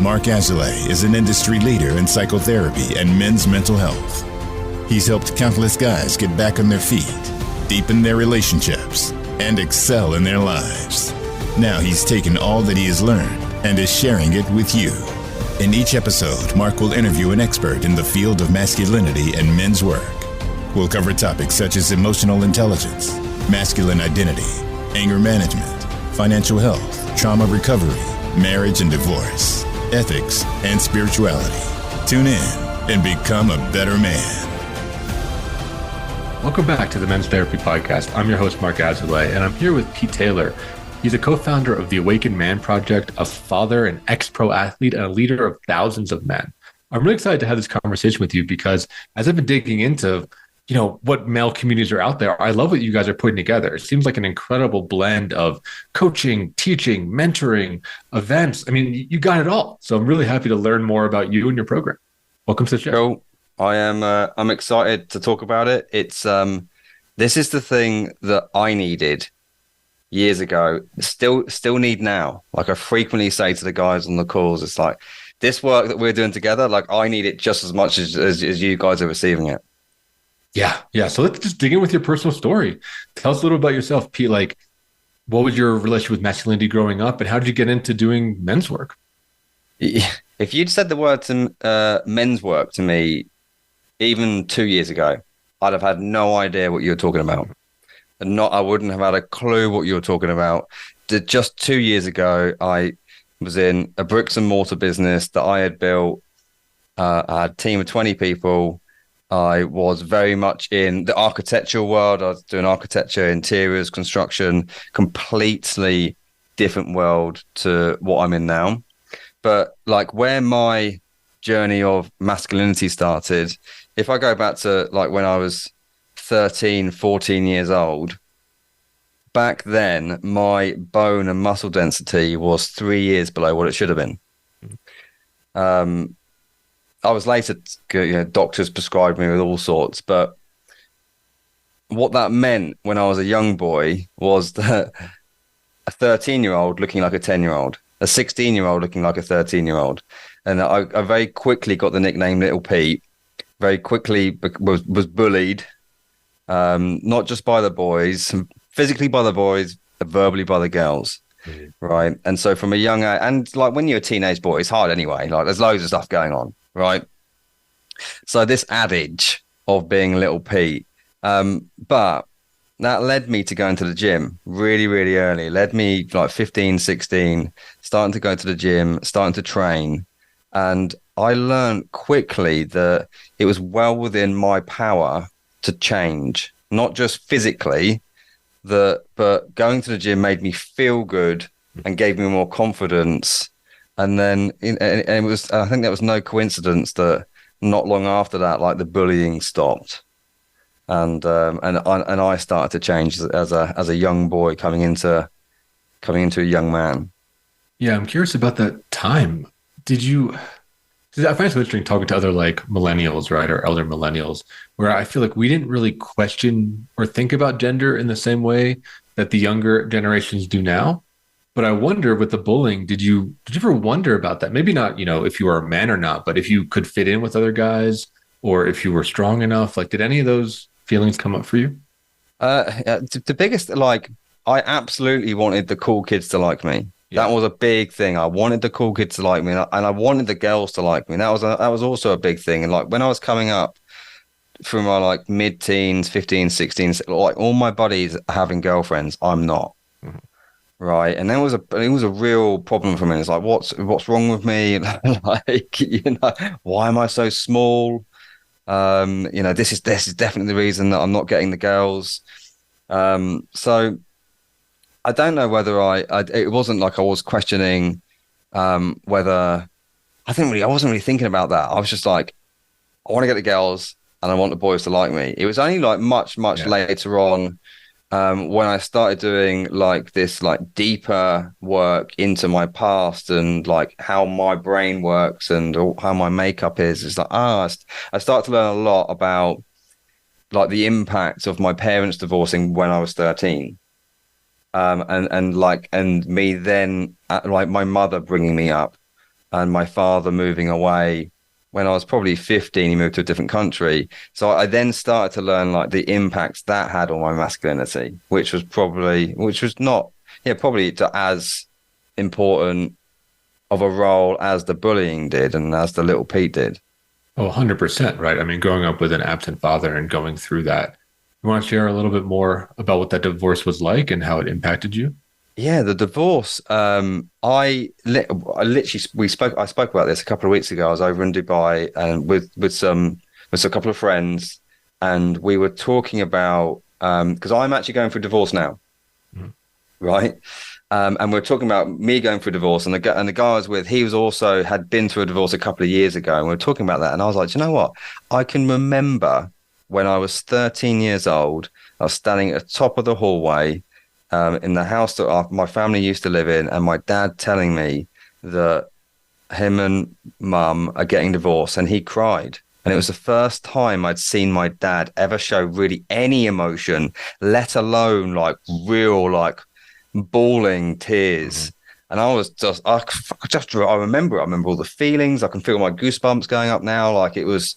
Mark Azoulay is an industry leader in psychotherapy and men's mental health. He's helped countless guys get back on their feet, deepen their relationships, and excel in their lives. Now he's taken all that he has learned and is sharing it with you. In each episode, Mark will interview an expert in the field of masculinity and men's work. We'll cover topics such as emotional intelligence, masculine identity, anger management, financial health, trauma recovery, marriage and divorce, ethics, and spirituality. Tune in and become a better man. Welcome back to the Men's Therapy Podcast. I'm your host, Mark Azoulay, and I'm here with Pete Taylor. He's a co-founder of the Awakened Man Project, a father, an ex-pro athlete, and a leader of thousands of men. I'm really excited to have this conversation with you because as I've been digging into, what male communities are out there, I love what you guys are putting together. It seems like an incredible blend of coaching, teaching, mentoring, events. I mean, you got it all. So I'm really happy to learn more about you and your program. Welcome to the show. Cool. I'm excited to talk about it. It's this is the thing that I needed years ago, still need now. Like I frequently say to the guys on the calls, it's like this work that we're doing together, like I need it just as much as you guys are receiving it. Yeah. So let's just dig in with your personal story. Tell us a little about yourself, Pete. Like, what was your relationship with masculinity growing up, and how did you get into doing men's work? If you'd said the word men's work to me even 2 years ago, I'd have had no idea what you were talking about. I wouldn't have had a clue what you were talking about. Just 2 years ago, I was in a bricks and mortar business that I had built. I had a team of 20 people. I was very much in the architectural world. I was doing architecture, interiors, construction, completely different world to what I'm in now. But like where my journey of masculinity started, if I go back to like when I was 13, 14 years old, back then my bone and muscle density was 3 years below what it should have been. I was later, doctors prescribed me with all sorts, but what that meant when I was a young boy was that a 13-year-old looking like a 10-year-old, a 16-year-old looking like a 13-year-old. And I very quickly got the nickname Little Pete, very quickly was bullied, not just by the boys, physically by the boys, verbally by the girls. Mm-hmm. Right. And so from a young age, and like when you're a teenage boy, it's hard anyway. Like there's loads of stuff going on. Right. So this adage of being Little Pete, but that led me to going to the gym really, really early. Led me like 15, 16, starting to go to the gym, starting to train. And I learned quickly that it was well within my power to change, not just physically, but going to the gym made me feel good and gave me more confidence. And then it was, I think there was no coincidence that not long after that, like the bullying stopped. And I started to change as a young boy coming into a young man. Yeah, I'm curious about that time. I find it so interesting talking to other like millennials, right, or elder millennials, where I feel like we didn't really question or think about gender in the same way that the younger generations do now. But I wonder with the bullying, did you ever wonder about that? Maybe not, if you were a man or not, but if you could fit in with other guys or if you were strong enough, like did any of those feelings come up for you? The biggest, like, I absolutely wanted the cool kids to like me. Yeah. That was a big thing. I wanted the cool kids to like me, and I wanted the girls to like me. That was also a big thing. And like when I was coming up through my like mid-teens, 15, 16, like all my buddies are having girlfriends, I'm not. Mm-hmm. Right. And it was a real problem for me. It's like, what's wrong with me? Like, why am I so small? This is definitely the reason that I'm not getting the girls. So I don't know whether it wasn't like I was questioning whether I wasn't really thinking about that. I was just like, I want to get the girls and I want the boys to like me. It was only like much later on when I started doing like this like deeper work into my past and like how my brain works and how my makeup is. It's like, I started to learn a lot about like the impact of my parents divorcing when I was 13. And me then like my mother bringing me up and my father moving away when I was probably 15. He moved to a different country. So I then started to learn like the impacts that had on my masculinity, which was not, probably as important of a role as the bullying did and as the little Pete did. Oh, 100%, right? I mean, growing up with an absent father and going through that, you want to share a little bit more about what that divorce was like and how it impacted you? Yeah, the divorce. I literally I spoke about this a couple of weeks ago. I was over in Dubai and with a couple of friends, and we were talking about because I'm actually going through divorce now, right? And we're talking about me going through divorce, and the guy I was with, he was also had been through a divorce a couple of years ago, and we were talking about that, and I was like, do you know what? I can remember when I was 13 years old, I was standing at the top of the hallway in the house that my family used to live in, and my dad telling me that him and mum are getting divorced, and he cried. And it was the first time I'd seen my dad ever show really any emotion, let alone like real, like bawling tears. And I was I remember all the feelings. I can feel my goosebumps going up now. Like it was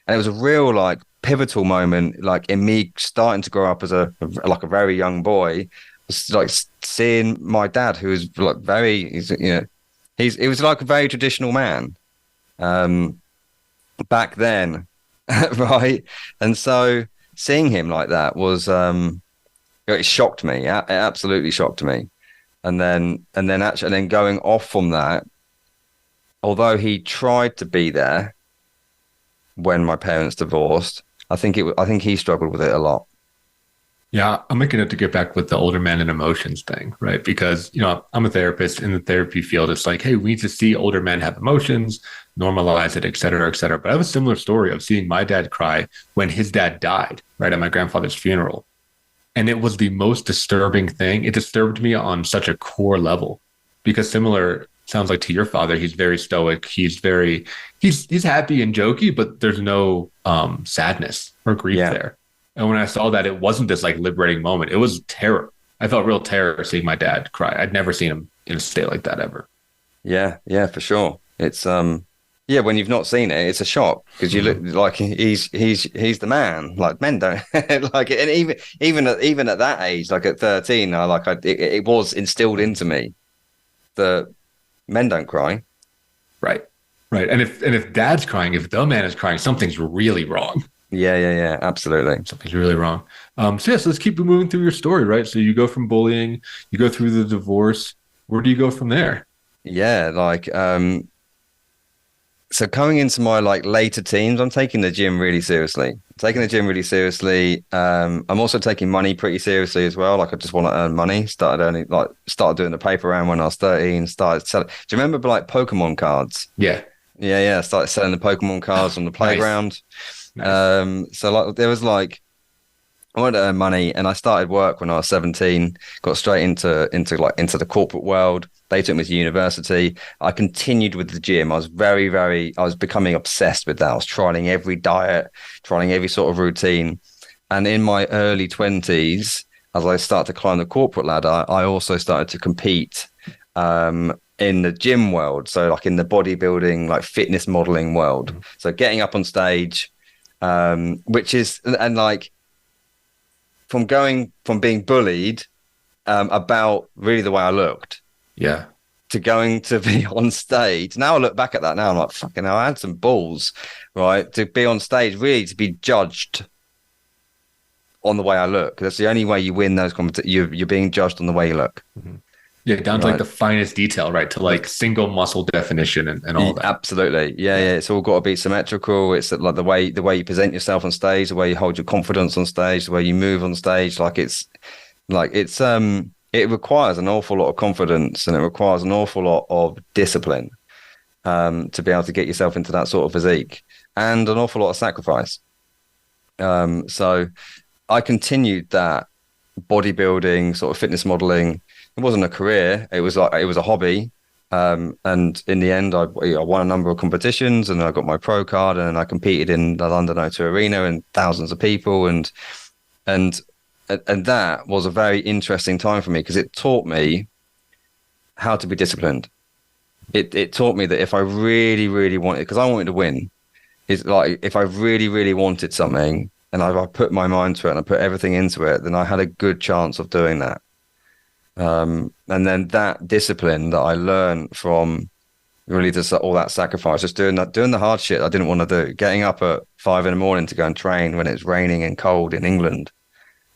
a real like pivotal moment, like in me starting to grow up as a very young boy. It's like seeing my dad, who was like he was like a very traditional man back then, right? And so seeing him like that was it shocked me. It absolutely shocked me. And then going off from that, although he tried to be there when my parents divorced, I think he struggled with it a lot. Yeah, I'm making it to get back with the older men and emotions thing, right? Because, I'm a therapist in the therapy field. It's like, hey, we need to see older men have emotions, normalize it, et cetera, et cetera. But I have a similar story of seeing my dad cry when his dad died, right, at my grandfather's funeral. And it was the most disturbing thing. It disturbed me on such a core level because similar sounds like to your father, he's very stoic. He's happy and jokey, but there's no sadness or grief there. And when I saw that, it wasn't this like liberating moment. It was terror. I felt real terror seeing my dad cry. I'd never seen him in a state like that ever. Yeah, for sure. It's when you've not seen it, it's a shock because you look like he's the man. Like men don't like it, and even at that age, like at 13, it was instilled into me that men don't cry. Right. And if dad's crying, if the man is crying, something's really wrong. Yeah, absolutely. Something's really wrong. So let's keep moving through your story, right? So you go from bullying, you go through the divorce. Where do you go from there? Yeah, so coming into my like later teens, I'm taking the gym really seriously. I'm also taking money pretty seriously as well. Like I just want to earn money. Started doing the paper round when I was 13. Started selling. Do you remember like Pokemon cards? Yeah. Started selling the Pokemon cards on the playground. Nice. So like there was like I wanted to earn money, and I started work when I was 17. Got straight into the corporate world. They took me to university. I continued with the gym. I was I was becoming obsessed with that. I was trying every diet, trying every sort of routine. And in my early 20s, as I started to climb the corporate ladder, I also started to compete in the gym world. So like in the bodybuilding, like fitness modeling world. So getting up on stage, which is, and like from being bullied about really the way I looked. Yeah. To going to be on stage. Now I look back at that now, I'm like, fucking hell, I had some balls, right? To be on stage, really to be judged on the way I look. That's the only way you win those competitions. You're being judged on the way you look. Mm-hmm. Yeah, down to like the finest detail, right? To like single muscle definition and all that. Absolutely. Yeah. It's all got to be symmetrical. It's like the way you present yourself on stage, the way you hold your confidence on stage, the way you move on stage. It requires an awful lot of confidence, and it requires an awful lot of discipline to be able to get yourself into that sort of physique, and an awful lot of sacrifice. So I continued that bodybuilding, sort of fitness modeling. It wasn't a career. It was a hobby. And in the end, I won a number of competitions, and I got my pro card, and I competed in the London O2 Arena and thousands of people. And that was a very interesting time for me because it taught me how to be disciplined. it taught me that if I really, really wanted, because I wanted to win, it's like if I really, really wanted something and I put my mind to it and I put everything into it, then I had a good chance of doing that. And then that discipline that I learned from really just all that sacrifice, just doing the hard shit I didn't want to do, getting up at 5 a.m. to go and train when it's raining and cold in England,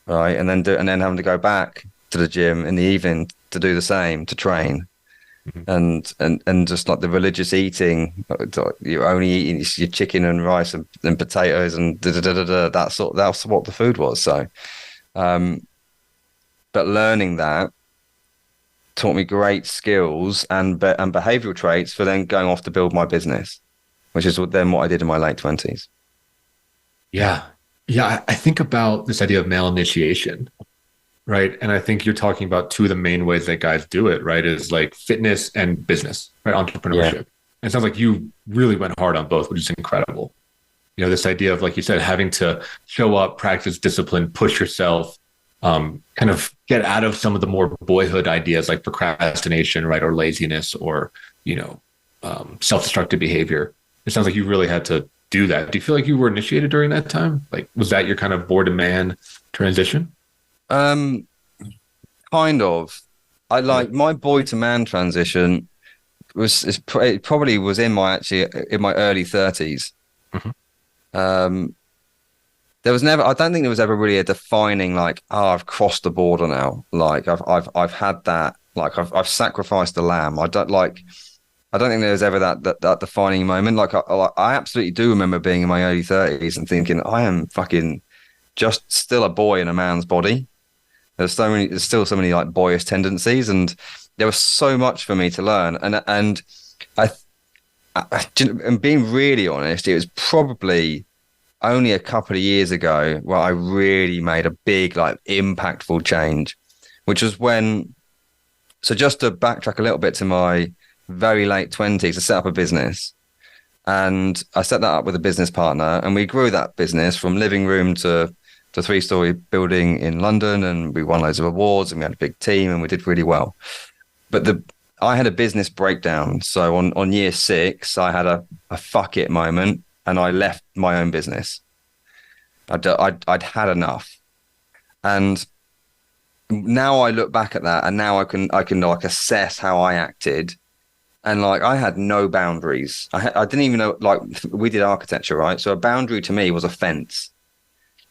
right? And then having to go back to the gym in the evening to do the same, to train. And just like the religious eating, you're only eating your chicken and rice and potatoes and that's what the food was. So, but learning that taught me great skills and behavioral traits for then going off to build my business, which is then what I did in my late 20s. Yeah. I think about this idea of male initiation. Right. And I think you're talking about two of the main ways that guys do it, right? Is like fitness and business, right? Entrepreneurship. Yeah. It sounds like you really went hard on both, which is incredible. You know, this idea of, like you said, having to show up, practice discipline, push yourself, kind of get out of some of the more boyhood ideas like procrastination, right? Or laziness or, self-destructive behavior. It sounds like you really had to do that. Do you feel like you were initiated during that time? Like, was that your kind of boy to man transition? Kind of. I like my boy to man transition it probably was in my early 30s. Mm-hmm. There was never, I don't think there was ever really a defining like, I've crossed the border now. Like I've had that, like I've sacrificed the lamb. I don't think there was ever that defining moment. Like I absolutely do remember being in my early 30s and thinking I am fucking just still a boy in a man's body. There's still so many like boyish tendencies, and there was so much for me to learn. And being really honest, it was probably only a couple of years ago where I really made a big, like, impactful change, which was when. So just to backtrack a little bit to my very late 20s, I set up a business, and I set that up with a business partner, and we grew that business from living room to 3-story building in London, and we won loads of awards, and we had a big team, and we did really well. But I had a business breakdown. So on year 6, I had a fuck it moment, and I left my own business. I'd had enough, and now I look back at that, and now I can like assess how I acted, and like I had no boundaries. I didn't even know, like, we did architecture, right? So a boundary to me was a fence.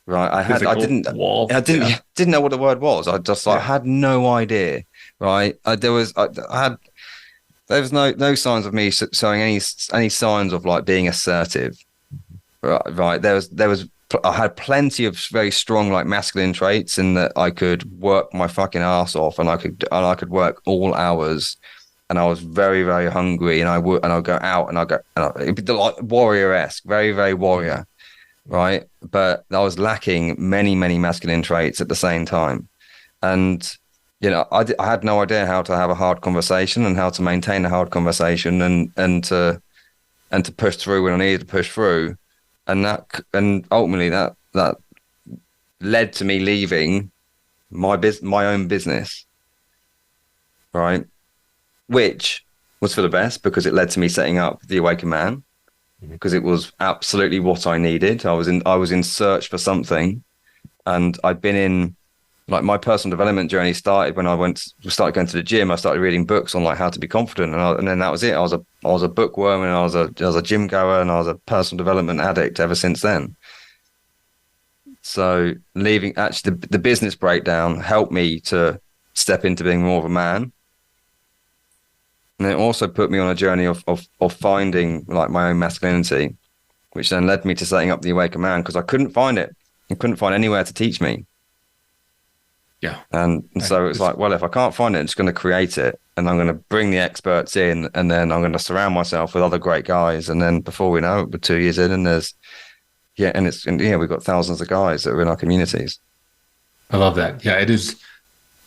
Right, I didn't know what the word was. I just had no idea. Right, there was no signs of me showing any signs of like being assertive. Right, I had plenty of very strong like masculine traits in that I could work my fucking ass off, and I could work all hours, and I was very, very hungry, and I'd go out and it'd be like warrior-esque, very, very warrior. Right. But I was lacking many, many masculine traits at the same time. And, I had no idea how to have a hard conversation and how to maintain a hard conversation and to push through when I needed to push through. And ultimately that led to me leaving my own business. Right. Which was for the best, because it led to me setting up The Awakened Man. Because it was absolutely what I needed. I was in search for something, and I'd been in, like, my personal development journey started when I started going to the gym. I started reading books on like how to be confident, and then that was it. I was a bookworm, and I was a gym goer, and I was a personal development addict ever since then. So leaving, actually, the business breakdown helped me to step into being more of a man. And it also put me on a journey of finding like my own masculinity, which then led me to setting up The Awakened Man, because I couldn't find it. I couldn't find anywhere to teach me. Yeah. And so it's like, well, if I can't find it, I'm just going to create it, and I'm going to bring the experts in, and then I'm going to surround myself with other great guys. And then before we know it, we're 2 years in, and we've got thousands of guys that are in our communities. I love that. Yeah, it is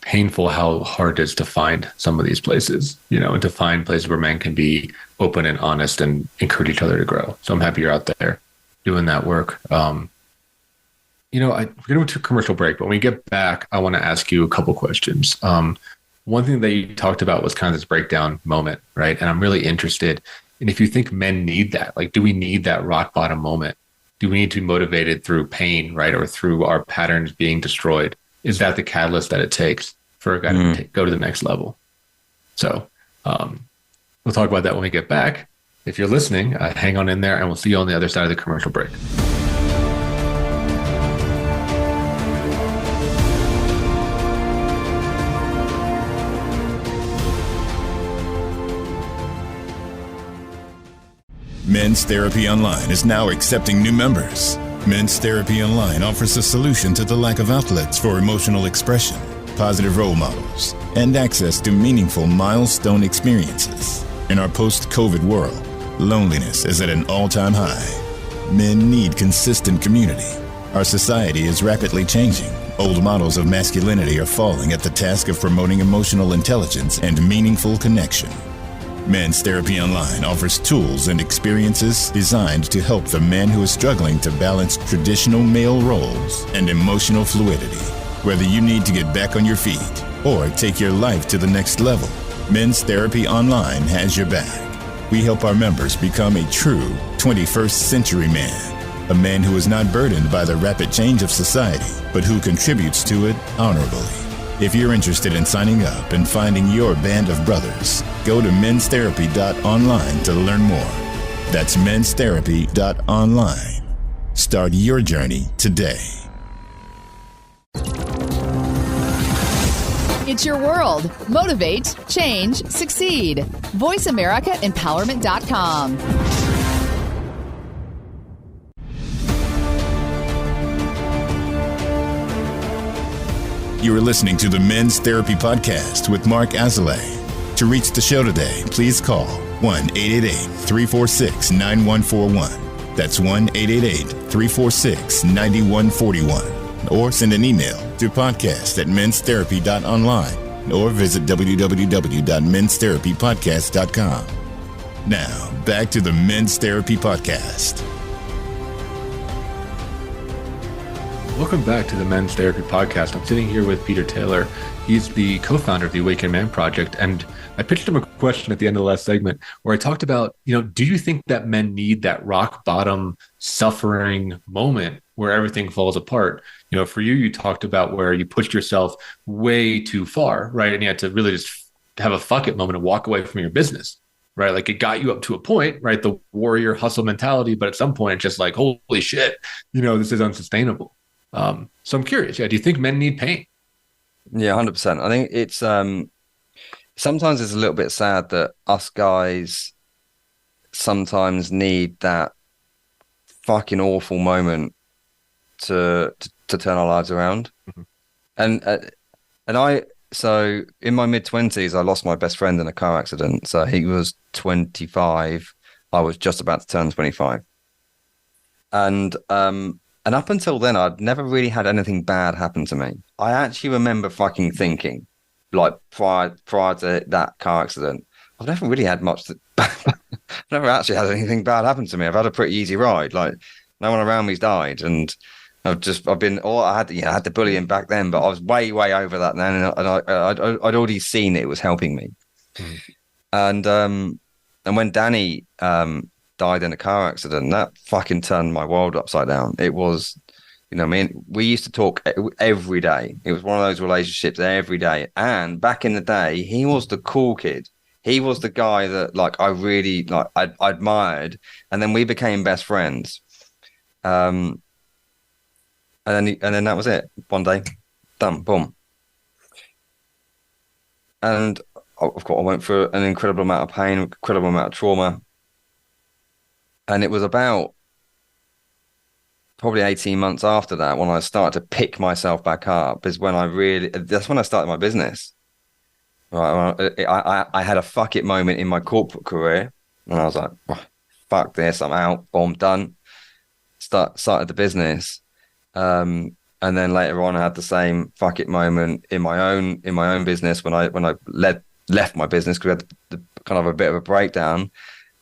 painful how hard it is to find some of these places, and to find places where men can be open and honest and encourage each other to grow. So I'm happy you're out there doing that work. We're going to commercial break, but when we get back, I want to ask you a couple questions. one thing that you talked about was kind of this breakdown moment, right? And I'm really interested in if you think men need that. Like, do we need that rock bottom moment? Do we need to be motivated through pain, right? Or through our patterns being destroyed? Is that the catalyst that it takes for a guy to go to the next level? So we'll talk about that when we get back. If you're listening, hang on in there, and we'll see you on the other side of the commercial break. Men's Therapy Online is now accepting new members. Men's Therapy Online offers a solution to the lack of outlets for emotional expression, positive role models, and access to meaningful milestone experiences. In our post-COVID world, loneliness is at an all-time high. Men need consistent community. Our society is rapidly changing. Old models of masculinity are falling at the task of promoting emotional intelligence and meaningful connection. Men's Therapy Online offers tools and experiences designed to help the man who is struggling to balance traditional male roles and emotional fluidity. Whether you need to get back on your feet or take your life to the next level, Men's Therapy Online has your back. We help our members become a true 21st century man, a man who is not burdened by the rapid change of society, but who contributes to it honorably. If you're interested in signing up and finding your band of brothers, go to menstherapy.online to learn more. That's menstherapy.online. Start your journey today. It's your world. Motivate, change, succeed. VoiceAmericaEmpowerment.com. You are listening to the Men's Therapy Podcast with Mark Azoulay. To reach the show today, please call 1-888-346-9141. That's 1-888-346-9141. Or send an email to podcast@menstherapy.online or visit www.menstherapypodcast.com. Now, back to the Men's Therapy Podcast. Welcome back to the Men's Therapy Podcast. I'm sitting here with Peter Taylor. He's the co-founder of the Awakened Man Project. And I pitched him a question at the end of the last segment where I talked about, do you think that men need that rock bottom suffering moment where everything falls apart? For you, you talked about where you pushed yourself way too far, right? And you had to really just have a fuck it moment and walk away from your business, right? Like it got you up to a point, right? The warrior hustle mentality. But at some point, it's just like, holy shit, this is unsustainable. So I'm curious. Yeah. Do you think men need pain? Yeah, 100%. I think it's sometimes it's a little bit sad that us guys sometimes need that fucking awful moment to turn our lives around. Mm-hmm. So in my mid-20s, I lost my best friend in a car accident. So he was 25. I was just about to turn 25. And up until then, I'd never really had anything bad happen to me. I actually remember fucking thinking, like prior to that car accident, I've never really had I've never actually had anything bad happen to me. I've had a pretty easy ride. Like no one around me's died, and I had the bullying back then, but I was way over that then, and I'd already seen it was helping me. Mm. And when Danny died in a car accident, that fucking turned my world upside down. It was, we used to talk every day. It was one of those relationships every day. And back in the day, he was the cool kid. He was the guy that I really I admired. And then we became best friends. And then that was it. One day, done, boom. And of course, I went through an incredible amount of pain, incredible amount of trauma. And it was about probably 18 months after that when I started to pick myself back up that's when I started my business. Right, I had a fuck it moment in my corporate career, and I was like, oh, fuck this, I'm out, boom, done. Started the business. And then later on I had the same fuck it moment in my own business when I left my business because we had kind of a bit of a breakdown.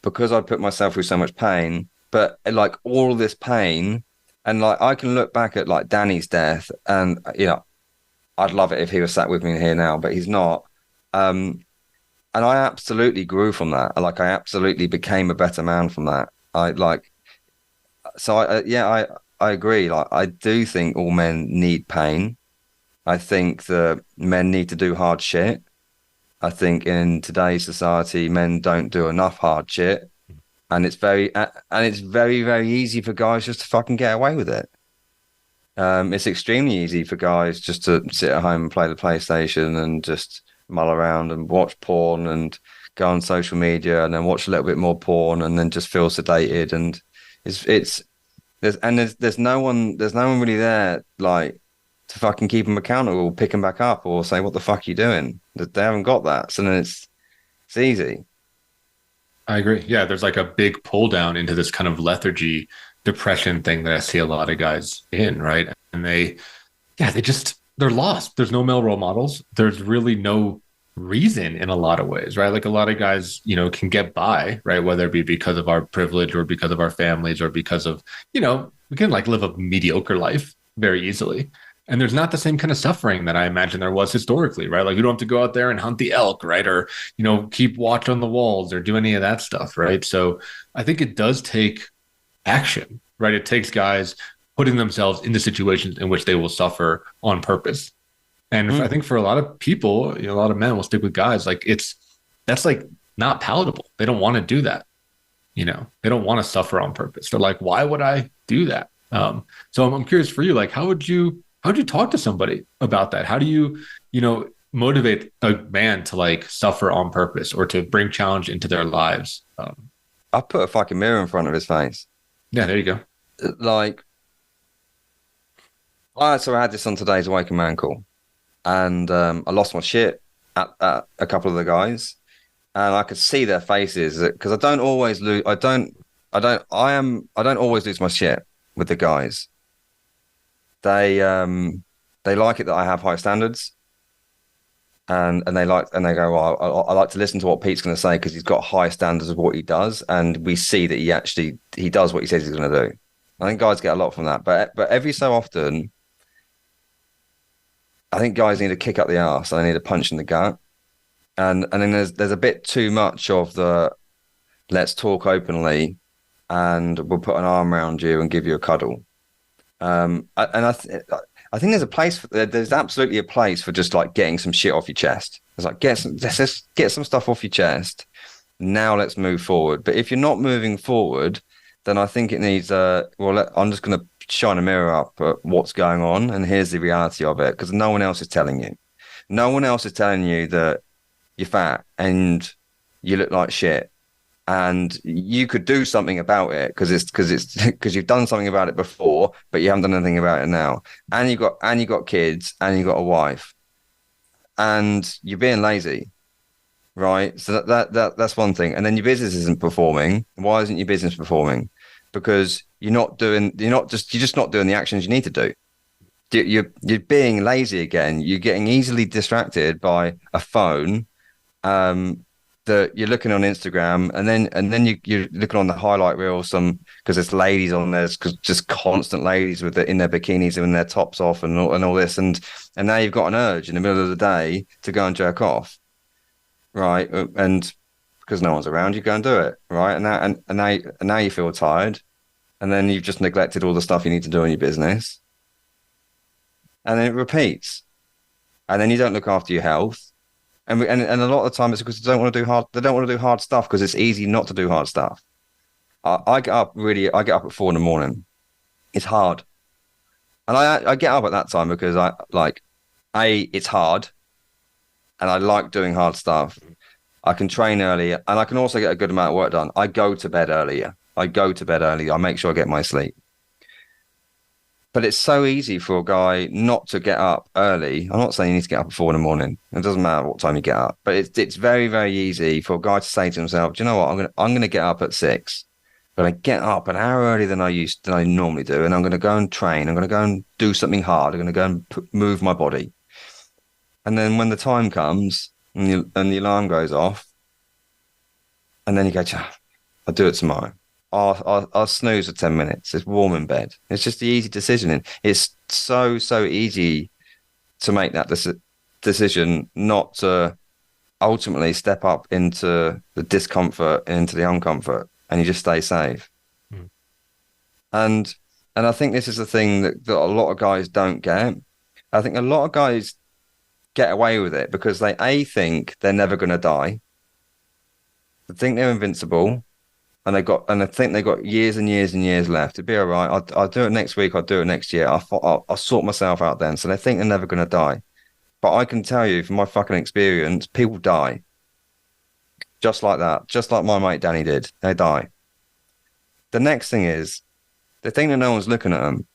Because I'd put myself through so much pain, but all this pain, and I can look back at Danny's death, and I'd love it if he was sat with me here now, but he's not. And I absolutely grew from that. Like, I absolutely became a better man from that. I agree. Like, I do think all men need pain. I think that men need to do hard shit. I think in today's society, men don't do enough hard shit, and it's very, very easy for guys just to fucking get away with it. It's extremely easy for guys just to sit at home and play the PlayStation and just mull around and watch porn and go on social media and then watch a little bit more porn and then just feel sedated. And there's no one really there like to fucking keep them accountable, pick them back up, or say, what the fuck are you doing? They haven't got that. So then it's easy. I agree. Yeah, there's like a big pull down into this kind of lethargy, depression thing that I see a lot of guys in, right? And they're lost. There's no male role models. There's really no reason in a lot of ways, right? Like a lot of guys, can get by, right? Whether it be because of our privilege or because of our families or because of, we can like live a mediocre life very easily. And there's not the same kind of suffering that I imagine there was historically, right? Like you don't have to go out there and hunt the elk, right? Or, keep watch on the walls or do any of that stuff, right? So I think it does take action, right? It takes guys putting themselves into situations in which they will suffer on purpose. And I think for a lot of people, a lot of men will stick with guys. Like that's like not palatable. They don't want to do that. They don't want to suffer on purpose. They're like, why would I do that? So I'm curious for you, like, how would you talk to somebody about that? How do you, motivate a man to like suffer on purpose or to bring challenge into their lives? I put a fucking mirror in front of his face. Yeah, there you go. Like, so I had this on today's Awakened Man call, and I lost my shit at a couple of the guys, and I could see their faces because I don't always lose. I don't always lose my shit with the guys. They like it that I have high standards, and they go, well, I like to listen to what Pete's going to say because he's got high standards of what he does, and we see that he does what he says he's going to do. I think guys get a lot from that, but every so often, I think guys need a kick up the arse. They need a punch in the gut, and then there's a bit too much of the let's talk openly, and we'll put an arm around you and give you a cuddle. I think there's absolutely a place for just like getting some shit off your chest. It's like let's just get some stuff off your chest. Now let's move forward. But if you're not moving forward, then I think it needs I'm just going to shine a mirror up at what's going on, and here's the reality of it, because no one else is telling you. No one else is telling you that you're fat and you look like shit, and you could do something about it because you've done something about it before, but you haven't done anything about it now. And you got kids, and you got a wife, and you're being lazy, right? So that's one thing. And then your business isn't performing. Why isn't your business performing? Because you're just not doing the actions you need to do. You're being lazy again. You're getting easily distracted by a phone. That you're looking on Instagram, and then you're looking on the highlight reel, because there's ladies on there, just constant ladies in their bikinis and their tops off and all this, and now you've got an urge in the middle of the day to go and jerk off, right? And because no one's around, you go and do it, right? And now you feel tired, and then you've just neglected all the stuff you need to do in your business, and then it repeats, and then you don't look after your health. And a lot of the time it's because they don't want to do hard stuff because it's easy not to do hard stuff. I get up at 4 a.m. It's hard. And I get up at that time because it's hard, and I like doing hard stuff. I can train earlier, and I can also get a good amount of work done. I go to bed earlier. I make sure I get my sleep. But it's so easy for a guy not to get up early. I'm not saying you need to get up at 4 a.m. It doesn't matter what time you get up, but it's very, very easy for a guy to say to himself, "Do you know what? I'm gonna get up at 6. I'm gonna get up an hour earlier than I normally do, and I'm gonna go and train. I'm gonna go and do something hard. I'm gonna go and move my body." And then when the time comes and the alarm goes off, and then you go, "I'll do it tomorrow. I'll snooze for 10 minutes. It's warm in bed." It's just the easy decision. It's so easy to make that decision not to ultimately step up into the discomfort and into the uncomfort, and you just stay safe. Mm. And I think this is the thing that a lot of guys don't get. I think a lot of guys get away with it because they think they're never going to die. They think they're invincible, and I think they got years and years and years left. It'd be all right. I'll do it next week. I'll do it next year. I'll sort myself out then. So they think they're never going to die. But I can tell you from my fucking experience, people die. Just like that. Just like my mate Danny did. They die. The next thing is, they think that no one's looking at them.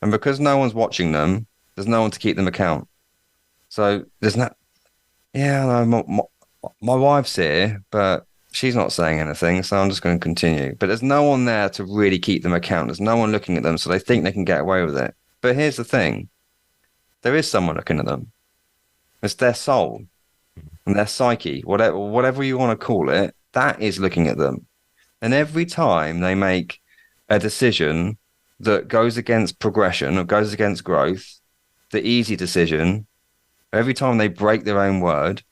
And because no one's watching them, there's no one to keep them account. So there's not, yeah, no, my wife's here, but she's not saying anything, so I'm just going to continue. But there's no one there to really keep them account. There's no one looking at them, so they think they can get away with it. But here's the thing. There is someone looking at them. It's their soul and their psyche, whatever you want to call it, that is looking at them. And every time they make a decision that goes against progression or goes against growth, the easy decision, every time they break their own word,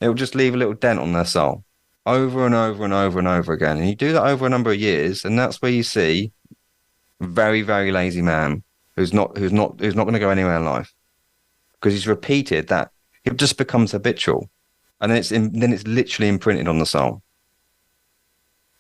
it will just leave a little dent on their soul over and over and over and over again. And you do that over a number of years, and that's where you see a very, very lazy man who's not going to go anywhere in life because he's repeated that. It just becomes habitual, and then it's literally imprinted on the soul.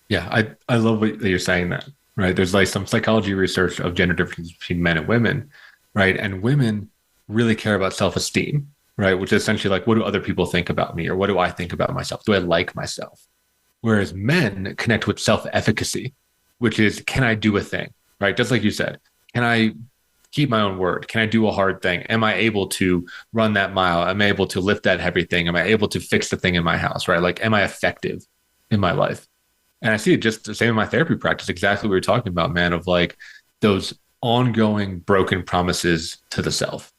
Yeah, I love that you're saying that, right? There's like some psychology research of gender differences between men and women, right? And women really care about self-esteem, right? Which is essentially like, what do other people think about me? Or what do I think about myself? Do I like myself? Whereas men connect with self-efficacy, which is, can I do a thing, right? Just like you said, can I keep my own word? Can I do a hard thing? Am I able to run that mile? Am I able to lift that heavy thing? Am I able to fix the thing in my house, right? Like, am I effective in my life? And I see it just the same in my therapy practice, exactly what we were talking about, man, of like those ongoing broken promises to the self.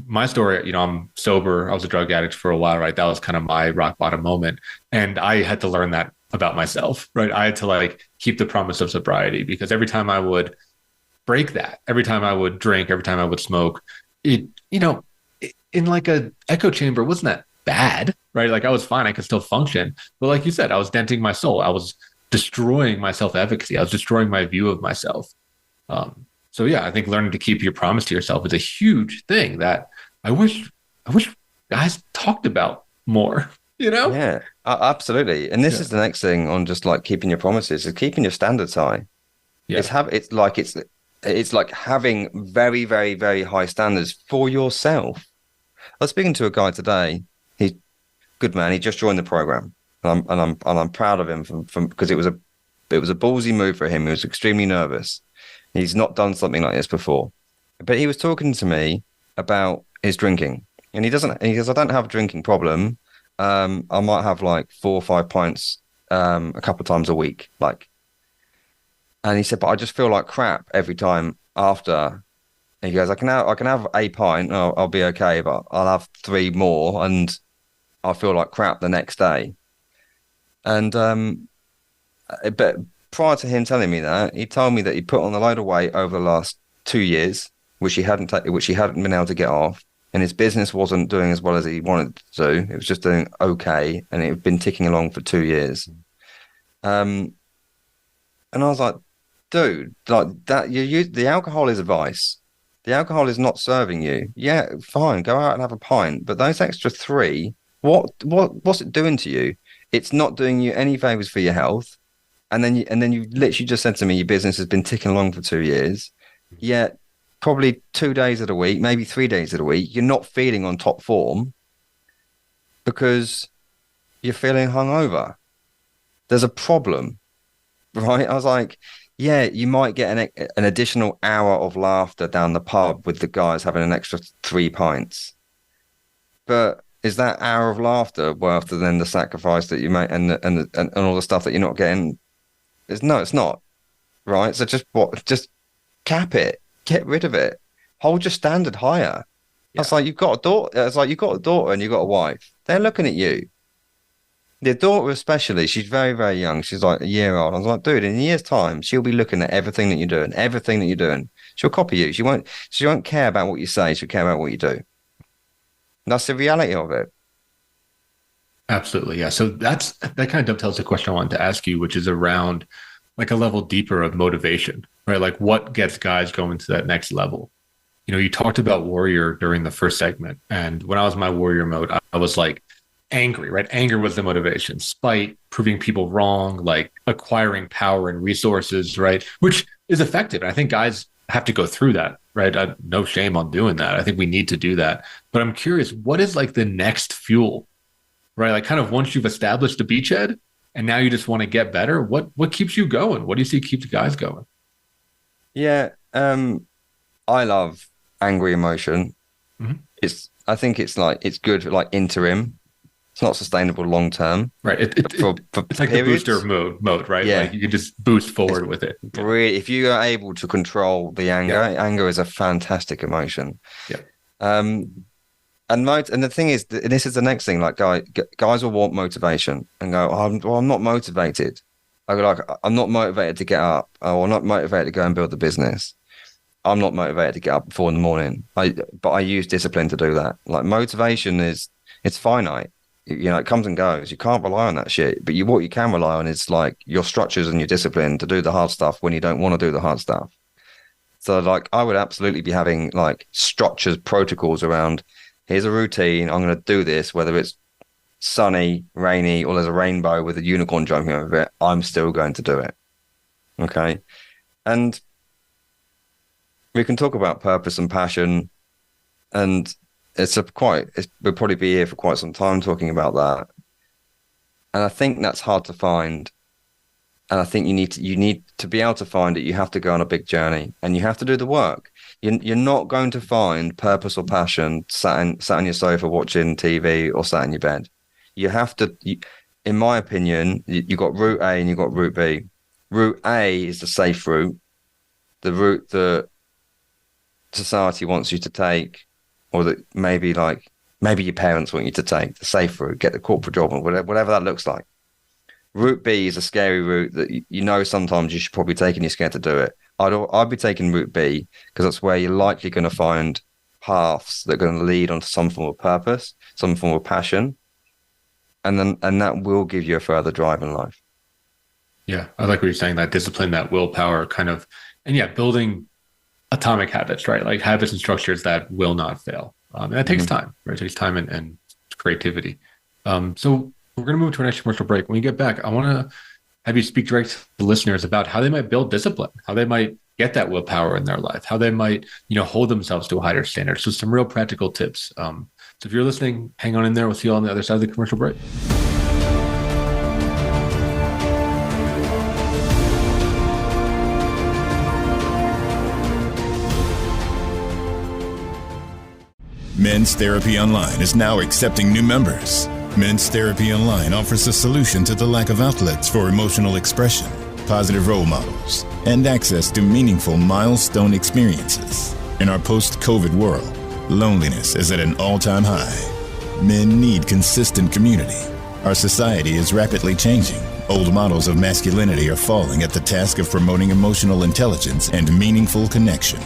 My story, I'm sober. I was a drug addict for a while, right? That was kind of my rock bottom moment. And I had to learn that about myself, right? I had to like keep the promise of sobriety because every time I would break that, every time I would drink, every time I would smoke, in like a echo chamber, wasn't that bad, right? Like I was fine. I could still function. But like you said, I was denting my soul. I was destroying my self-efficacy. I was destroying my view of myself. So yeah, I think learning to keep your promise to yourself is a huge thing that I wish guys talked about more, Yeah, absolutely. And this is the next thing on just like keeping your promises, is keeping your standards high. Yeah. It's like having very, very, very high standards for yourself. I was speaking to a guy today. He's good man. He just joined the program, and I'm proud of him from because it was a ballsy move for him. He was extremely nervous. He's not done something like this before, but he was talking to me about his drinking, and he goes, I don't have a drinking problem. I might have like 4 or 5 pints a couple of times a week, and he said, but I just feel like crap every time after. And he goes, I can have a pint, I'll be okay, but I'll have 3 more and I'll feel like crap the next day. And but prior to him telling me that, he told me that he put on a load of weight over the last 2 years, which he hadn't been able to get off, and his business wasn't doing as well as he wanted to do. It was just doing okay, and it had been ticking along for 2 years. And I was like, dude, like that, the alcohol is a vice. The alcohol is not serving you. Yeah, fine, go out and have a pint, but those extra 3, what's it doing to you? It's not doing you any favors for your health. And then you literally just said to me, your business has been ticking along for 2 years. Yet probably 2 days of the week, maybe 3 days of the week, you're not feeling on top form because you're feeling hungover. There's a problem, right? I was like, yeah, you might get an additional hour of laughter down the pub with the guys having an extra 3 pints. But is that hour of laughter worth than the sacrifice that you make and all the stuff that you're not getting? No, it's not. Right? So just cap it. Get rid of it. Hold your standard higher. Yeah. It's like you've got a daughter. It's like you've got a daughter and you've got a wife. They're looking at you. The daughter especially, she's very, very young. She's like a year old. I was like, dude, in a year's time, she'll be looking at everything that you're doing. She'll copy you. She won't care about what you say. She'll care about what you do. And that's the reality of it. Absolutely. Yeah. So that kind of dovetails the question I wanted to ask you, which is around like a level deeper of motivation, right? Like what gets guys going to that next level? You know, you talked about warrior during the first segment. And when I was in my warrior mode, I was like angry, right? Anger was the motivation, spite, proving people wrong, like acquiring power and resources, right? Which is effective. And I think guys have to go through that, right? No shame on doing that. I think we need to do that. But I'm curious, what is like the next fuel? Right, like kind of once you've established the beachhead and now you just want to get better, what keeps you going? What do you see keeps guys going? Yeah, I love angry emotion. Mhm. I think it's good for like interim. It's not sustainable long term. Right, it's like periods. the booster mode, right? Yeah. Like you can just boost forward with it. Really, if you are able to control the anger, anger is a fantastic emotion. Yeah. And the thing is, this is the next thing. Like guys will want motivation and go, I'm not motivated. I go like, I'm not motivated to get up. Oh, I'm not motivated to go and build the business. I'm not motivated to get up at 4 a.m. But I use discipline to do that. Like motivation it's finite. You know, it comes and goes. You can't rely on that shit. But what you can rely on is like your structures and your discipline to do the hard stuff when you don't want to do the hard stuff. So like, I would absolutely be having like structures, protocols around. Here's a routine. I'm going to do this, whether it's sunny, rainy, or there's a rainbow with a unicorn jumping over it. I'm still going to do it. Okay. And we can talk about purpose and passion. And we'll probably be here for quite some time talking about that. And I think that's hard to find. And I think you need to be able to find it. You have to go on a big journey and you have to do the work. You're not going to find purpose or passion sat on your sofa watching TV or sat in your bed. You have to, in my opinion, you've got route A and you've got route B. Route A is the safe route, the route that society wants you to take, or that maybe your parents want you to take, the safe route, get the corporate job or whatever that looks like. Route B is a scary route that you know sometimes you should probably take and you're scared to do it. I'd be taking route B because that's where you're likely going to find paths that are going to lead onto some form of purpose, some form of passion, and that will give you a further drive in life. Yeah, I like what you're saying, that discipline, that willpower kind of, and yeah, building atomic habits, right? Like habits and structures that will not fail. And that takes time, right? It takes time and creativity. So we're going to move to our next commercial break. When we get back, I want to have you speak direct to the listeners about how they might build discipline, how they might get that willpower in their life, how they might, hold themselves to a higher standard. So some real practical tips. So if you're listening, hang on in there. We'll see you on the other side of the commercial break. Men's Therapy Online is now accepting new members. Men's Therapy Online offers a solution to the lack of outlets for emotional expression, positive role models, and access to meaningful milestone experiences. In our post-COVID world, loneliness is at an all-time high. Men need consistent community. Our society is rapidly changing. Old models of masculinity are falling at the task of promoting emotional intelligence and meaningful connection.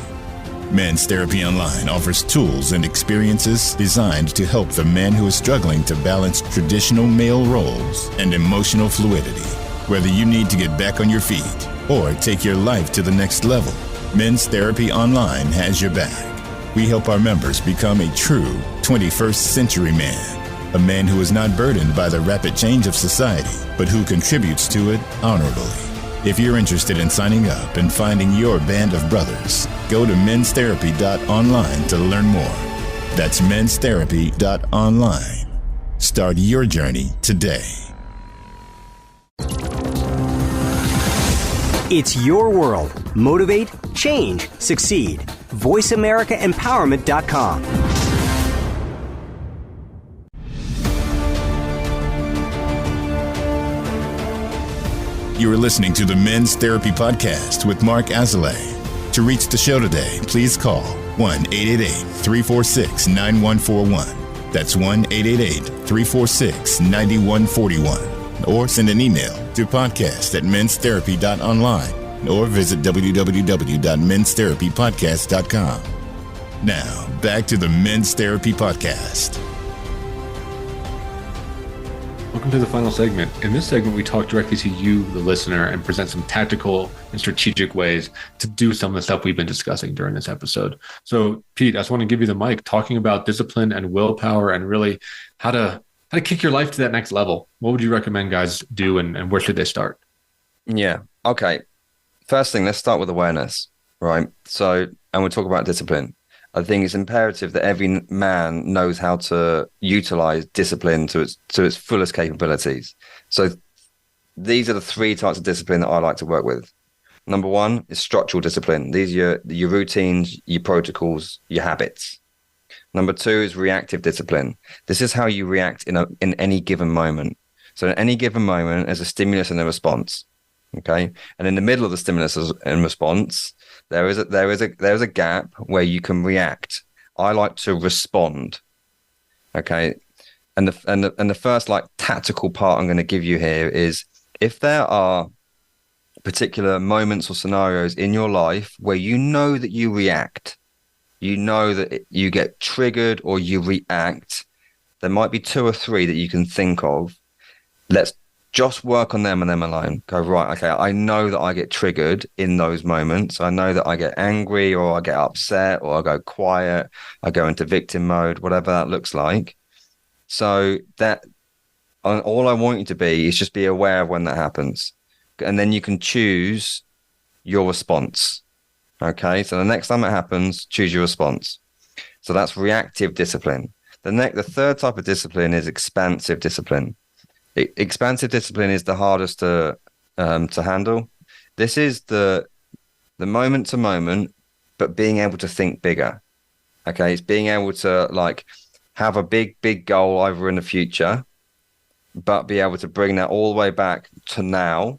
Men's Therapy Online offers tools and experiences designed to help the man who is struggling to balance traditional male roles and emotional fluidity. Whether you need to get back on your feet or take your life to the next level, Men's Therapy Online has your back. We help our members become a true 21st century man, a man who is not burdened by the rapid change of society, but who contributes to it honorably. If you're interested in signing up and finding your band of brothers, go to menstherapy.online to learn more. That's menstherapy.online. Start your journey today. It's your world. Motivate, change, succeed. VoiceAmericaEmpowerment.com. You are listening to the Men's Therapy Podcast with Mark Azoulay. To reach the show today, please call 1-888-346-9141. That's 1-888-346-9141. Or send an email to podcast@menstherapy.online or visit www.menstherapypodcast.com. Now, back to the Men's Therapy Podcast. Welcome to the final segment. In this segment, we talk directly to you, the listener, and present some tactical and strategic ways to do some of the stuff we've been discussing during this episode. So, Pete, I just want to give you the mic, talking about discipline and willpower and really how to kick your life to that next level. What would you recommend guys do, and where should they start? Yeah. Okay. First thing, let's start with awareness, right? So, and we'll talk about discipline. I think it's imperative that every man knows how to utilize discipline to its fullest capabilities. So these are the three types of discipline that I like to work with. Number one is structural discipline. These are your routines, your protocols, your habits. Number two is reactive discipline. This is how you react in any given moment. So in any given moment, there's a stimulus and a response. Okay, and in the middle of the stimulus and response, there is a gap where you can react. I like to respond. Okay, and the first like tactical part I'm going to give you here is if there are particular moments or scenarios in your life where you know that you react, you know that you get triggered or you react, there might be two or three that you can think of. Let's just work on them and them alone. Go, right, okay, I know that I get triggered in those moments. I know that I get angry or I get upset or I go quiet. I go into victim mode, whatever that looks like. So that all I want you to be is just be aware of when that happens. And then you can choose your response. Okay, so the next time it happens, choose your response. So that's reactive discipline. The third type of discipline is expansive discipline. Expansive discipline is the hardest to handle. This is the moment to moment, but being able to think bigger. Okay, it's being able to like have a big goal over in the future, but be able to bring that all the way back to now,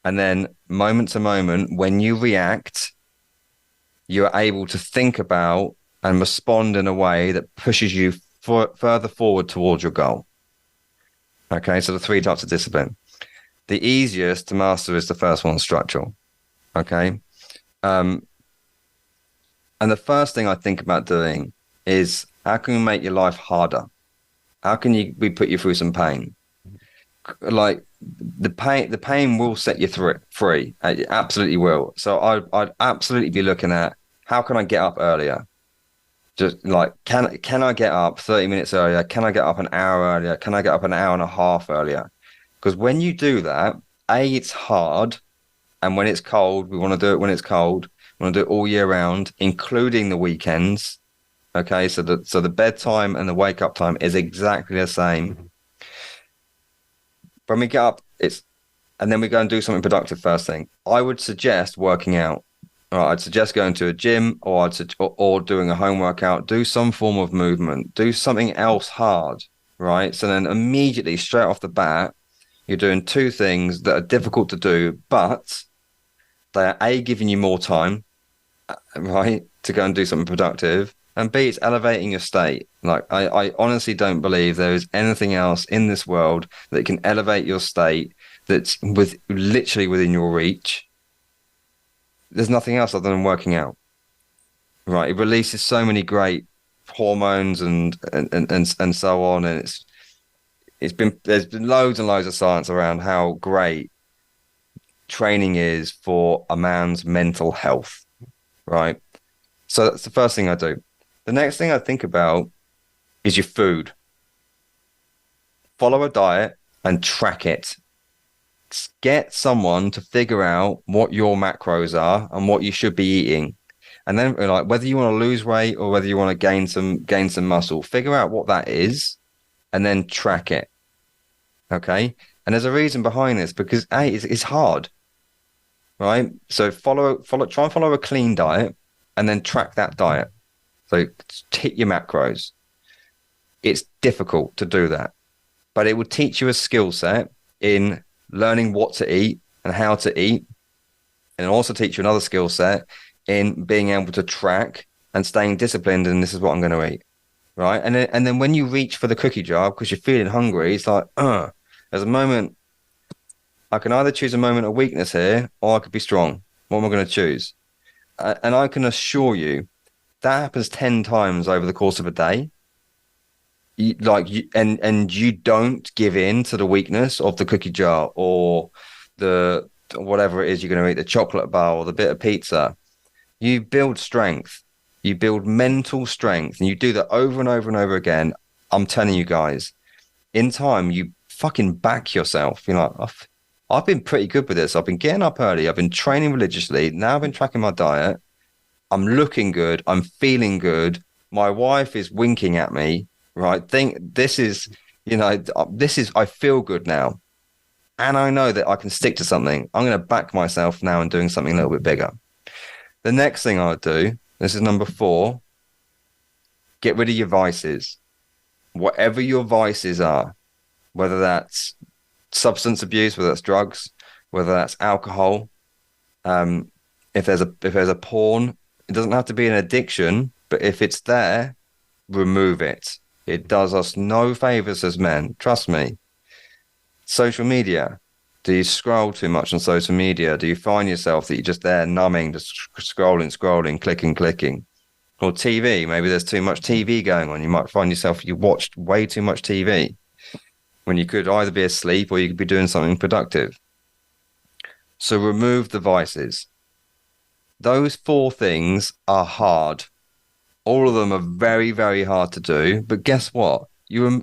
and then moment to moment, when you react, you're able to think about and respond in a way that pushes you further forward towards your goal. Okay, so the three types of discipline. The easiest to master is the first one, structural. Okay. And the first thing I think about doing is how can we make your life harder? How can we put you through some pain? Like the pain will set you free. It absolutely will. So I'd absolutely be looking at how can I get up earlier? Just like, can I get up 30 minutes earlier? Can I get up an hour earlier? Can I get up an hour and a half earlier? Because when you do that, it's hard. And when it's cold, we want to do it when it's cold. We want to do it all year round, including the weekends. Okay, so the bedtime and the wake up time is exactly the same. When we get up, and then we go and do something productive first thing. I would suggest working out. All right, I'd suggest going to a gym or doing a home workout. Do some form of movement. Do something else hard, right? So then immediately, straight off the bat, you're doing two things that are difficult to do, but they are giving you more time, right, to go and do something productive, and B, it's elevating your state. Like I honestly don't believe there is anything else in this world that can elevate your state that's literally within your reach. There's nothing else other than working out, right? It releases so many great hormones and so on, and there's been loads and loads of science around how great training is for a man's mental health, right? So that's the first thing I do. The next thing I think about is your food. Follow a diet and track it. Get someone to figure out what your macros are and what you should be eating. And then like whether you want to lose weight or whether you want to gain some muscle, figure out what that is and then track it. Okay? And there's a reason behind this because it's hard. Right? So try and follow a clean diet and then track that diet. So hit your macros. It's difficult to do that, but it will teach you a skill set in learning what to eat and how to eat, and also teach you another skill set in being able to track and staying disciplined. And this is what I'm going to eat, right? And then when you reach for the cookie jar because you're feeling hungry, it's like, there's a moment. I can either choose a moment of weakness here, or I could be strong. What am I going to choose? And I can assure you that happens 10 times over the course of a day. and you don't give in to the weakness of the cookie jar or the whatever it is you're going to eat, the chocolate bar or the bit of pizza. You build strength. You build mental strength, and you do that over and over and over again. I'm telling you guys, in time, you fucking back yourself. You're like, I've been pretty good with this. I've been getting up early. I've been training religiously. Now I've been tracking my diet. I'm looking good. I'm feeling good. My wife is winking at me, right? This is, I feel good now. And I know that I can stick to something. I'm going to back myself now and doing something a little bit bigger. The next thing I would do, this is number 4, get rid of your vices. Whatever your vices are, whether that's substance abuse, whether that's drugs, whether that's alcohol, if there's a porn, it doesn't have to be an addiction, but if it's there, remove it. It does us no favors as men. Trust me. Social media. Do you scroll too much on social media? Do you find yourself that you're just there numbing, just scrolling, clicking? Or TV, maybe there's too much TV going on. You might find yourself, you watched way too much TV when you could either be asleep or you could be doing something productive. So remove the vices. Those 4 things are hard. All of them are very, very hard to do. But guess what? You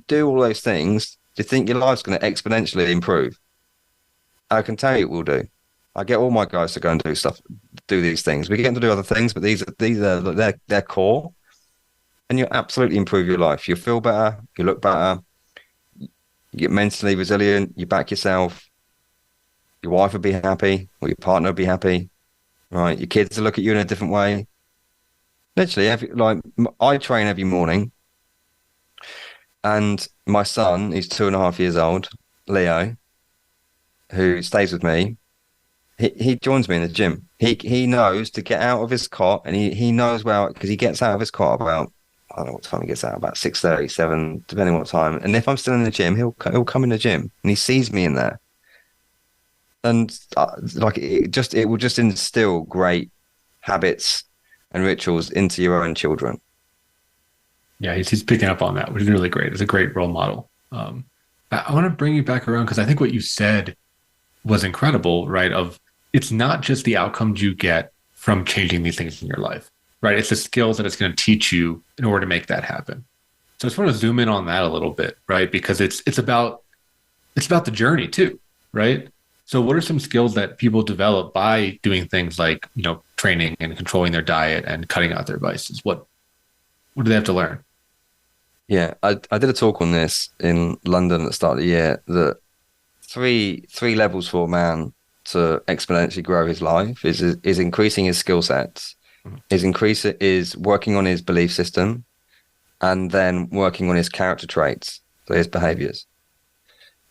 do all those things, do you think your life's going to exponentially improve? I can tell you it will do. I get all my guys to go and do these things. We get them to do other things, but these are their core, and you'll absolutely improve your life. You'll feel better. You look better. You get mentally resilient. You back yourself. Your wife will be happy, or your partner will be happy. Right? Your kids will look at you in a different way. Literally, I train every morning, and my son, he's 2.5 years old, Leo, who stays with me. He joins me in the gym. He knows to get out of his cot, and he knows well, because he gets out of his cot about, I don't know what time he gets out, about 6:30, 7, depending on what time. And if I'm still in the gym, he'll come in the gym, and he sees me in there. And it will just instill great habits and rituals into your own children. Yeah, he's picking up on that, which is really great. It's a great role model. I want to bring you back around, because I think what you said was incredible, right? It's not just the outcomes you get from changing these things in your life, right? It's the skills that it's going to teach you in order to make that happen. So I just want to zoom in on that a little bit, right? Because it's about the journey too, right? So what are some skills that people develop by doing things like, training and controlling their diet and cutting out their vices? What do they have to learn? Yeah, I did a talk on this in London at the start of the year, that three levels for a man to exponentially grow his life is increasing his skill sets, is working on his belief system, and then working on his character traits, so his behaviors.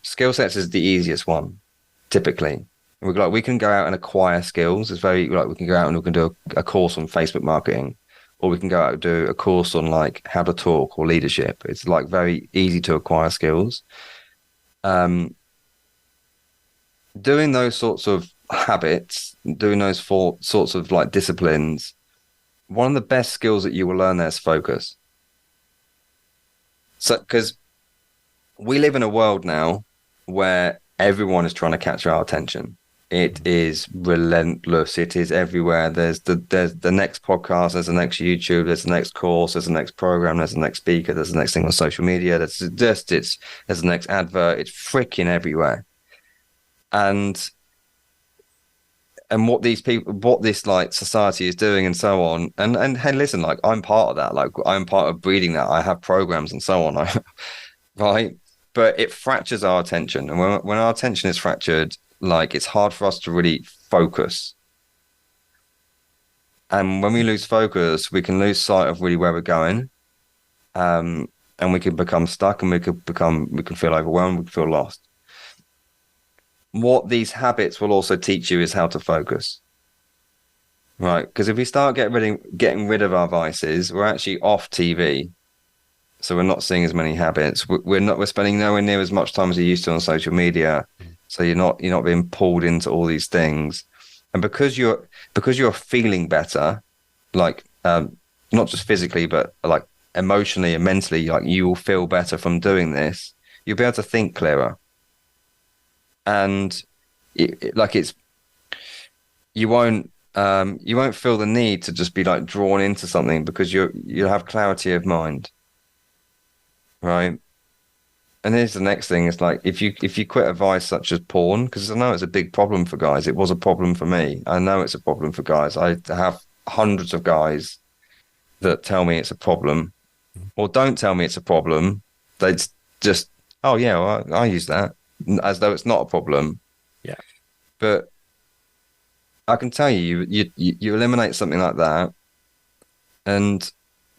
Skill sets is the easiest one, typically. We can go out and acquire skills. It's very we can go out and we can do a course on Facebook marketing, or we can go out and do a course on how to talk or leadership. It's very easy to acquire skills. Doing those sorts of habits, doing those 4 sorts of disciplines, one of the best skills that you will learn there is focus. So, because we live in a world now where everyone is trying to catch our attention. It is relentless. It is everywhere. There's the next podcast, there's the next YouTube, there's the next course, there's the next program, there's the next speaker, there's the next thing on social media, there's the next advert. It's freaking everywhere. And what this society is doing and so on. And hey, listen, I'm part of that. I'm part of breeding that. I have programs and so on. Right. But it fractures our attention. And when our attention is fractured, it's hard for us to really focus. And when we lose focus, we can lose sight of really where we're going. And we can become stuck, and we can feel overwhelmed, we can feel lost. What these habits will also teach you is how to focus. Right? Because if we start getting rid of our vices, we're actually off TV. So we're not seeing as many habits. We're spending nowhere near as much time as you used to on social media. So you're not being pulled into all these things. And because you're feeling better, not just physically, but emotionally and mentally, like you will feel better from doing this. You'll be able to think clearer, and you won't feel the need to just be like drawn into something, because you'll have clarity of mind, right? And here's the next thing: it's like if you quit a vice such as porn, because I know it's a big problem for guys. It was a problem for me. I know it's a problem for guys. I have hundreds of guys that tell me it's a problem, or don't tell me it's a problem. They just, oh yeah, well, I use that, as though it's not a problem. Yeah. But I can tell you eliminate something like that, and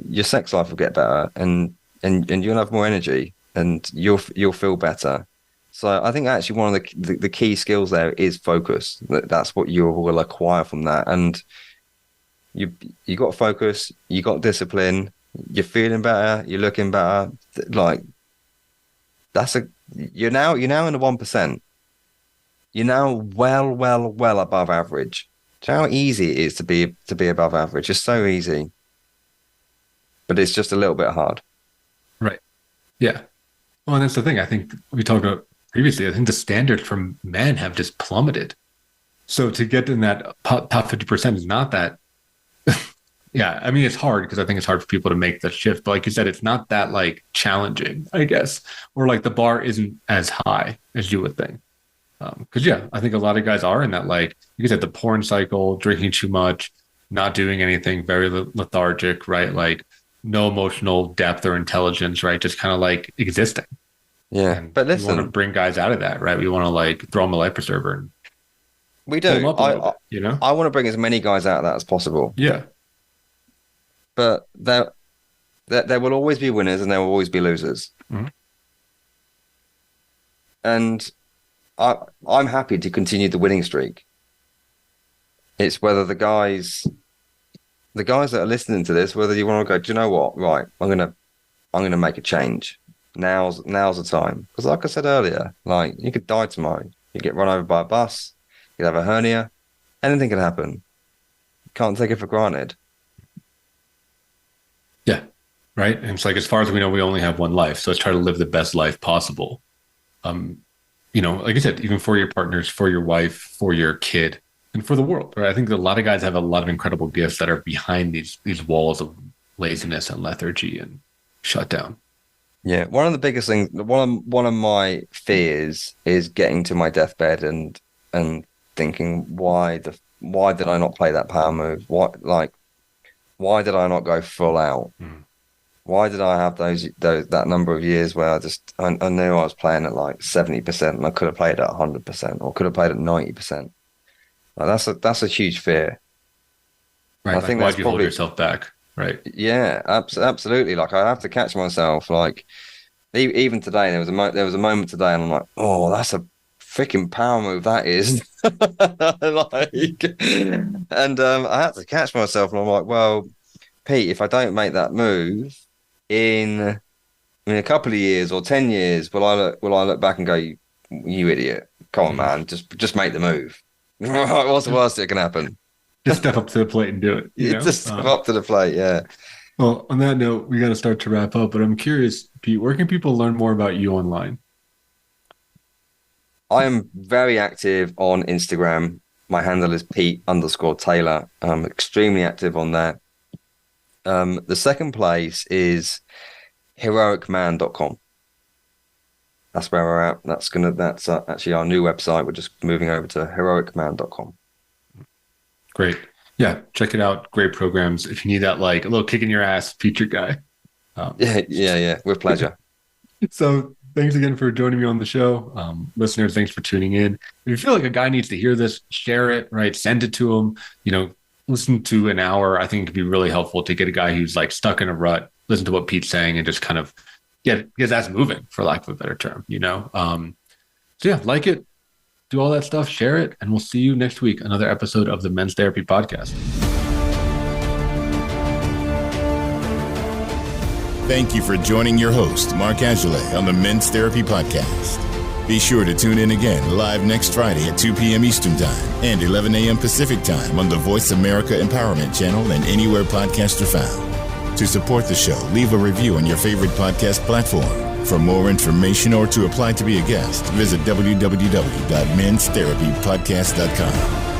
your sex life will get better, and you'll have more energy, and you'll feel better. So I think actually one of the key skills there is focus. That's what you will acquire from that, and you got focus, you got discipline, you're feeling better, you're looking better. Like you're now in the 1%. You're now well above average. Do you know how easy it is to be above average? It's so easy, but it's just a little bit hard. Right. Yeah. Well, and that's the thing. I think we talked about previously. I think the standards for men have just plummeted. So to get in that top 50% is not that. Yeah, I mean, it's hard, because I think it's hard for people to make the shift. But like you said, it's not that like challenging, I guess, or like the bar isn't as high as you would think. Because I think a lot of guys are in that, like you said, the porn cycle, drinking too much, not doing anything, very lethargic, right? Like no emotional depth or intelligence, right? Just kind of like existing. Yeah, and but listen, we want to bring guys out of that, right? We want to like throw them a life preserver. And we do. I want to bring as many guys out of that as possible. Yeah. But there will always be winners and there will always be losers. Mm-hmm. And I'm happy to continue the winning streak. It's whether the guys that are listening to this, whether you want to go, do you know what? Right, I'm gonna make a change. Now's the time. Because like I said earlier, like you could die tomorrow. You get run over by a bus. You could have a hernia. Anything can happen. Can't take it for granted. Yeah. Right. And it's like, as far as we know, we only have one life. So let's try to live the best life possible. Like I said, even for your partners, for your wife, for your kid, and for the world. Right. I think a lot of guys have a lot of incredible gifts that are behind these walls of laziness and lethargy and shutdown. Yeah. One of the biggest things, one of my fears is getting to my deathbed and thinking, why did I not play that power move? Why did I not go full out? Mm. Why did I have that number of years where I knew I was playing at like 70% and I could have played at 100% or could have played at 90%? Like that's a huge fear. Right. I think why'd you hold yourself back? Right. Yeah, absolutely. Like I have to catch myself. Like even today, there was a moment today, and I'm like, oh, that's a freaking power move that is. I had to catch myself, and I'm like, well, Pete, if I don't make that move in a couple of years or 10 years, will I look back and go, you idiot, come on, man, just make the move. What's the worst that can happen? Just step up to the plate and do it. Just step up to the plate. Yeah. Well, on that note, we got to start to wrap up, but I'm curious, Pete, where can people learn more about you online? I am very active on Instagram. My handle is Pete_Taylor. I'm extremely active on there. The second place is heroicman.com. That's where we're at. That's actually our new website. We're just moving over to heroicman.com. Great. Yeah, check it out. Great programs. If you need that, like a little kick in your ass, featured guy. Yeah. With pleasure. So thanks again for joining me on the show. Listeners, thanks for tuning in. If you feel like a guy needs to hear this, share it, right? Send it to him. Listen to an hour. I think it could be really helpful to get a guy who's like stuck in a rut, listen to what Pete's saying and just kind of get his ass moving, for lack of a better term, So yeah, like it, do all that stuff, share it, and we'll see you next week. Another episode of the Men's Therapy Podcast. Thank you for joining your host, Mark Azoulay, on the Men's Therapy Podcast. Be sure to tune in again live next Friday at 2 p.m. Eastern Time and 11 a.m. Pacific Time on the Voice America Empowerment Channel and anywhere podcasts are found. To support the show, leave a review on your favorite podcast platform. For more information or to apply to be a guest, visit www.menstherapypodcast.com.